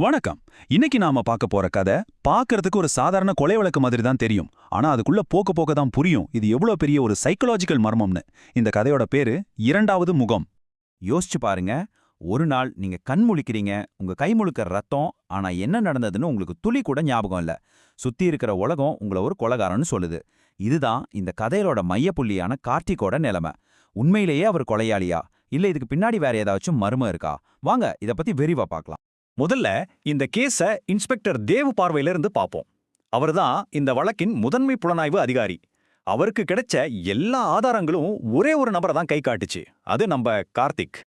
வணக்கம். இன்னைக்கு நாம பார்க்க போற கதை பார்க்கறதுக்கு ஒரு சாதாரண கொலை வழக்கு மாதிரி தான் தெரியும். ஆனா அதுக்குள்ள போக போக தான் புரியும் இது எவ்வளவு பெரிய ஒரு சைக்கலாஜிக்கல் மர்மம்னு. இந்த கதையோட பேரு இரண்டாவது முகம். யோசிச்சு பாருங்க. ஒரு நாள் நீங்க கண் முழிக்கிறீங்க, உங்க கை முழுக்க ரத்தம். ஆனா என்ன நடந்ததுன்னு உங்களுக்கு துளி கூட ஞாபகம் இல்ல. சுத்தி இருக்கிற உலகம் உங்களை ஒரு கொலைகாரன்னு சொல்லுது. இதுதான் இந்த கதையோட மையப்புள்ளியான கார்த்திகோட நிலைமை. உண்மையிலேயே அவர் கொலையாளியா, இல்ல இதுக்கு பின்னாடி வேற ஏதாச்சும் மர்மம் இருக்கா? வாங்க இத பத்தி விரிவா பார்க்கலாம். முதல்ல இந்த கேஸ இன்ஸ்பெக்டர் தேவ் பார்வையிலிருந்து பார்ப்போம். அவர்தான் இந்த வழக்கின் முதன்மை புலனாய்வு அதிகாரி. அவருக்கு கிடைச்ச எல்லா ஆதாரங்களும் ஒரே ஒரு நபரை தான் கை காட்டுச்சு. அது நம்ம கார்த்திக்.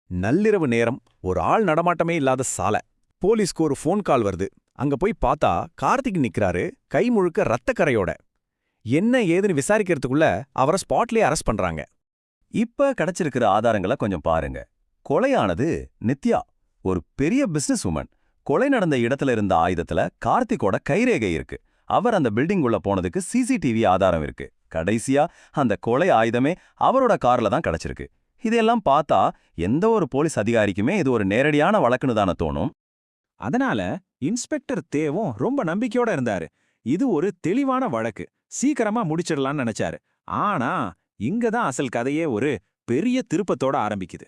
நள்ளிரவு நேரம், ஒரு ஆள் நடமாட்டமே இல்லாத சாலை. போலீஸ்க்கு ஒரு ஃபோன் கால் வருது. அங்க போய் பார்த்தா கார்த்திக் நிக்கிறாரு, கை முழுக்க ரத்தக்கரையோட. என்ன ஏதுன்னு விசாரிக்கிறதுக்குள்ள அவரை ஸ்பாட்லயே அரெஸ்ட் பண்றாங்க. இப்ப கிடைச்சிருக்கிற ஆதாரங்களை கொஞ்சம் பாருங்க. கொலையானது நித்யா, ஒரு பெரிய பிசினஸ் உமன். கொலை நடந்த இடத்துல இருந்த ஆயுதத்துல கார்த்திகோட கைரேகை இருக்கு. அவர் அந்த பில்டிங் உள்ள போனதுக்கு சிசிடிவி ஆதாரம் இருக்கு. கடைசியா அந்த கொலை ஆயுதமே அவரோட கார்ல தான் கிடைச்சிருக்கு. இதெல்லாம் பார்த்தா எந்த ஒரு போலீஸ் அதிகாரிக்குமே இது ஒரு நேரடியான வழக்குன்னு தானே தோணும். அதனால இன்ஸ்பெக்டர் தேவும் ரொம்ப நம்பிக்கையோட இருந்தாரு. இது ஒரு தெளிவான வழக்கு, சீக்கிரமா முடிச்சிடலாம்னு நினைச்சாரு. ஆனா இங்கதான் அசல் கதையே ஒரு பெரிய திருப்பத்தோட ஆரம்பிக்குது.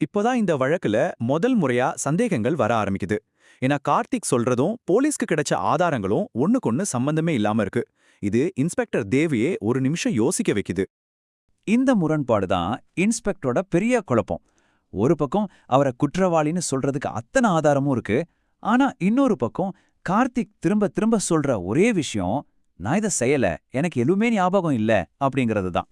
இப்போதான் இந்த வழக்குல முதல் முறையா சந்தேகங்கள் வர ஆரம்பிக்குது. ஏன்னா கார்த்திக் சொல்றதும் போலீஸ்க்கு கிடைச்ச ஆதாரங்களும் ஒண்ணுக்கொன்னு சம்பந்தமே இல்லாம இருக்கு. இது இன்ஸ்பெக்டர் தேவியே ஒரு நிமிஷம் யோசிக்க வைக்குது. இந்த முரண்பாடு தான் இன்ஸ்பெக்டரோட பெரிய குழப்பம். ஒரு பக்கம் அவரை குற்றவாளின்னு சொல்றதுக்கு அத்தனை ஆதாரமும் இருக்கு. ஆனா இன்னொரு பக்கம் கார்த்திக் திரும்ப திரும்ப சொல்ற ஒரே விஷயம், நான் இதை செய்யல, எனக்கு எதுவுமே ஞாபகம் இல்ல அப்படிங்கிறது தான்.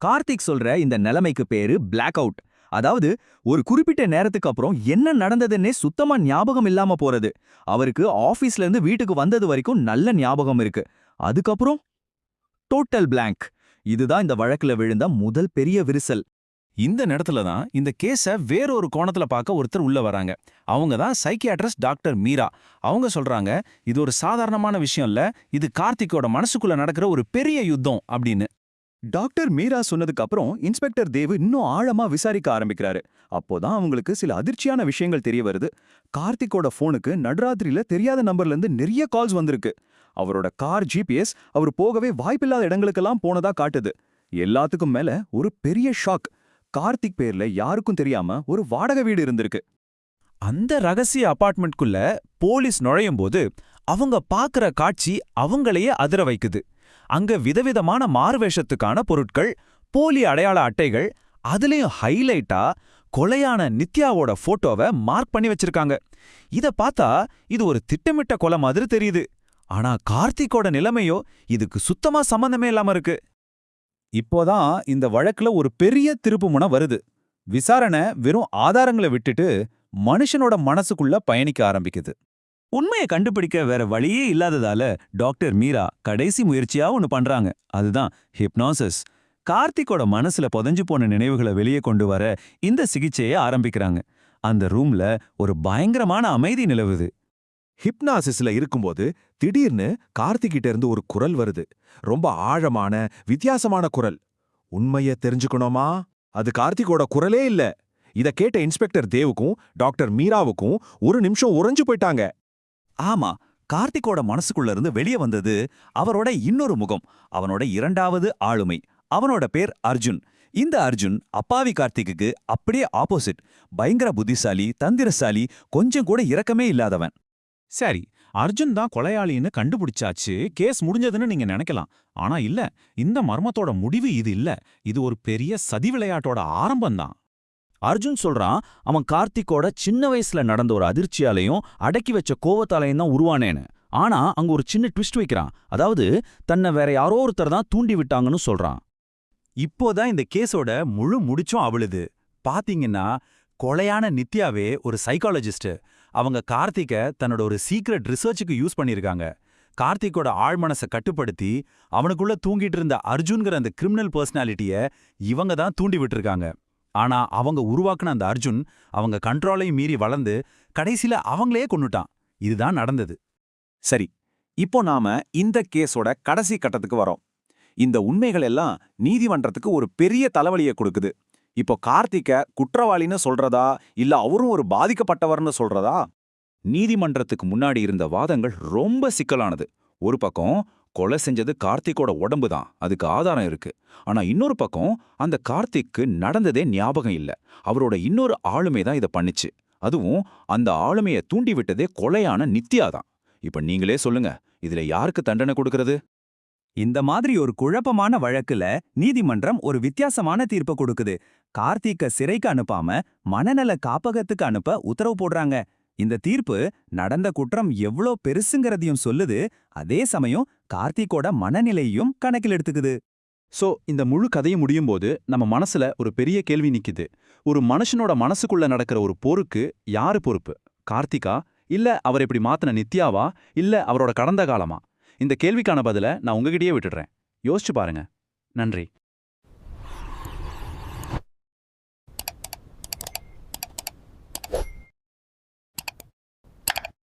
கார்த்திக் சொல்ற இந்த நிலைமைக்கு பேரு பிளாக் அவுட். அதாவது ஒரு குறிப்பிட்ட நேரத்துக்கு அப்புறம் என்ன நடந்ததுன்னே சுத்தமா ஞாபகம் இல்லாம போறது. அவருக்கு ஆபீஸ்ல இருந்து வீட்டுக்கு வந்தது வரைக்கும் நல்ல ஞாபகம் இருக்கு. அதுக்கப்புறம் டோட்டல் பிளாங்க். இதுதான் இந்த வழக்குல விழுந்த முதல் பெரிய விரிசல். இந்த நேரத்துல தான் இந்த கேஸ வேறொரு கோணத்துல பார்க்க ஒருத்தர் உள்ள வராங்க. அவங்க தான் சைக்கியாட்ரிஸ்ட் டாக்டர் மீரா. அவங்க சொல்றாங்க, இது ஒரு சாதாரணமான விஷயம் இல்ல, இது கார்த்திகோட மனசுக்குள்ள நடக்கிற ஒரு பெரிய யுத்தம் அப்படின்னு. டாக்டர் மீரா சொன்னதுக்கு அப்புறம் இன்ஸ்பெக்டர் தேவ் இன்னும் ஆழமா விசாரிக்க ஆரம்பிக்கிறாரு. அப்போதான் அவங்களுக்கு சில அதிர்ச்சியான விஷயங்கள் தெரிய வருது. கார்த்திகோட போனுக்கு நடுராத்திரியில தெரியாத நம்பர்ல இருந்து நிறைய கால்ஸ் வந்திருக்கு. அவரோட கார் ஜிபிஎஸ் அவர் போகவே வாய்ப்பில்லாத இடங்களுக்கெல்லாம் போனதா காட்டுது. எல்லாத்துக்கும் மேல ஒரு பெரிய ஷாக், கார்த்திக் பேர்ல யாருக்கும் தெரியாம ஒரு வாடகை வீடு இருந்திருக்கு. அந்த ரகசிய அபார்ட்மெண்ட்குள்ள போலீஸ் நுழையும் போது அவங்க பாக்குற காட்சி அவங்களையே அதிர வைக்குது. அங்க விதவிதமான மாறுவேஷத்துக்கான பொருட்கள், போலி அடையாள அட்டைகள், அதுலயும் ஹைலைட்டா கொலையான நித்யாவோட போட்டோவை மார்க் பண்ணி வச்சிருக்காங்க. இத பார்த்தா இது ஒரு திட்டமிட்ட கொலை மாதிரி தெரியுது. ஆனா கார்த்திகோட நிலைமையோ இதுக்கு சுத்தமா சம்பந்தமே இல்லாம இருக்கு. இப்போதான் இந்த வழக்குல ஒரு பெரிய திருப்புமுனை வருது. விசாரணை வெறும் ஆதாரங்களை விட்டுட்டு மனுஷனோட மனசுக்குள்ள பயணிக்க ஆரம்பிக்குது. உண்மையை கண்டுபிடிக்க வேற வழியே இல்லாததால டாக்டர் மீரா கடைசி முயற்சியா ஒன்னு பண்றாங்க. அதுதான் ஹிப்னாசிஸ். கார்த்திகோட மனசுல புதைஞ்சு போன நினைவுகளை வெளியே கொண்டு வர இந்த சிகிச்சையை ஆரம்பிக்கிறாங்க. அந்த ரூம்ல ஒரு பயங்கரமான அமைதி நிலவுது. ஹிப்னாசிஸ்ல இருக்கும்போது திடீர்னு கார்த்திகிட்ட இருந்து ஒரு குரல் வருது. ரொம்ப ஆழமான வித்தியாசமான குரல். உண்மைய தெரிஞ்சுக்கணுமா? அது கார்த்திகோட குரலே இல்ல. இத கேட்ட இன்ஸ்பெக்டர் தேவுக்கும் டாக்டர் மீராவுக்கும் ஒரு நிமிஷம் உறைஞ்சு போயிட்டாங்க. ஆமா, கார்த்திகோட மனசுக்குள்ள இருந்து வெளியே வந்தது அவரோட இன்னொரு முகம், அவனோட இரண்டாவது ஆளுமை. அவனோட பேர் அர்ஜுன். இந்த அர்ஜுன் அப்பாவி கார்த்திக்கு அப்படியே ஆப்போசிட். பயங்கர புத்திசாலி, தந்திரசாலி, கொஞ்சம் கூட இரக்கமே இல்லாதவன். சரி, அர்ஜுன் தான் கொலையாளின்னு கண்டுபிடிச்சாச்சு, கேஸ் முடிஞ்சதுன்னு நீங்க நினைக்கலாம். ஆனா இல்ல, இந்த மர்மத்தோட முடிவு இது இல்ல. இது ஒரு பெரிய சதி விளையாட்டோட ஆரம்பம்தான். அர்ஜுன் சொல்றான், அவன் கார்த்திகோட சின்ன வயசுல நடந்த ஒரு அதிர்ச்சியாலையும் அடக்கி வச்ச கோவத்தாலையும் தான் உருவானேன்னு. ஆனா அங்க ஒரு சின்ன ட்விஸ்ட் வைக்கிறான். அதாவது தன்னை வேற யாரோ ஒருத்தர் தான் தூண்டி விட்டாங்கன்னு சொல்றான். இப்போதான் இந்த கேஸோட முழு முடிச்சும் அவளுது. பாத்தீங்கன்னா கொலையான நித்யாவே ஒரு சைக்காலஜிஸ்ட். அவங்க கார்த்திகை தன்னோட ஒரு சீக்ரெட் ரிசர்ச்சுக்கு யூஸ் பண்ணியிருக்காங்க. கார்த்திகோட ஆழ்மனசை கட்டுப்படுத்தி அவனுக்குள்ள தூங்கிட்டு இருந்த அர்ஜுன்கிற அந்த கிரிமினல் பர்சனாலிட்டிய இவங்க தான் தூண்டி விட்டுருக்காங்க. ஆனா அவங்க உருவாக்குன அந்த அர்ஜுன் அவங்க கண்ட்ரோலையும் மீறி வளர்ந்து கடைசியில அவங்களே கொன்னுட்டான். இதுதான் நடந்தது. சரி, இப்போ நாம இந்த கேஸோட கடைசி கட்டத்துக்கு வரோம். இந்த உண்மைகள் எல்லாம் நீதிமன்றத்துக்கு ஒரு பெரிய தலைவலியை கொடுக்குது. இப்போ கார்த்திகை குற்றவாளின்னு சொல்றதா இல்ல அவரும் ஒரு பாதிக்கப்பட்டவர்னு சொல்றதா? நீதிமன்றத்துக்கு முன்னாடி இருந்த வாதங்கள் ரொம்ப சிக்கலானது. ஒரு பக்கம் கொலை செஞ்சது கார்த்திக்கோட உடம்பு தான், அதுக்கு ஆதாரம் இருக்கு. ஆனா இன்னொரு பக்கம் அந்த கார்த்திக்கு நடந்ததே ஞாபகம் இல்ல, அவரோட இன்னொரு ஆளுமை தான் இதை பண்ணுச்சு. அதுவும் அந்த ஆளுமையை தூண்டி விட்டதே கொலையான நித்யா தான். இப்ப நீங்களே சொல்லுங்க, இதுல யாருக்கு தண்டனை கொடுக்கறது? இந்த மாதிரி ஒரு குழப்பமான வழக்குல நீதிமன்றம் ஒரு வித்தியாசமான தீர்ப்பு கொடுக்குது. கார்த்திக்க சிறைக்கு அனுப்பாம மனநல காப்பகத்துக்கு அனுப்ப உத்தரவு போடுறாங்க. இந்த தீர்ப்பு நடந்த குற்றம் எவ்ளோ பெருசுங்கிறதையும் சொல்லுது, அதே சமயம் கார்த்திக்கோட மனநிலையையும் கணக்கில் எடுத்துக்குது. சோ இந்த முழு கதையும் முடியும் போது நம்ம மனசுல ஒரு பெரிய கேள்வி நிக்குது. ஒரு மனுஷனோட மனசுக்குள்ள நடக்கிற ஒரு போருக்கு யாரு பொறுப்பு? கார்த்திகா, இல்ல அவர் இப்படி மாத்தின நித்யாவா, இல்ல அவரோட கடந்த காலமா? இந்த கேள்விக்கான பதில நான் உங்ககிட்டயே விட்டுடுறேன். யோசிச்சு பாருங்க. நன்றி.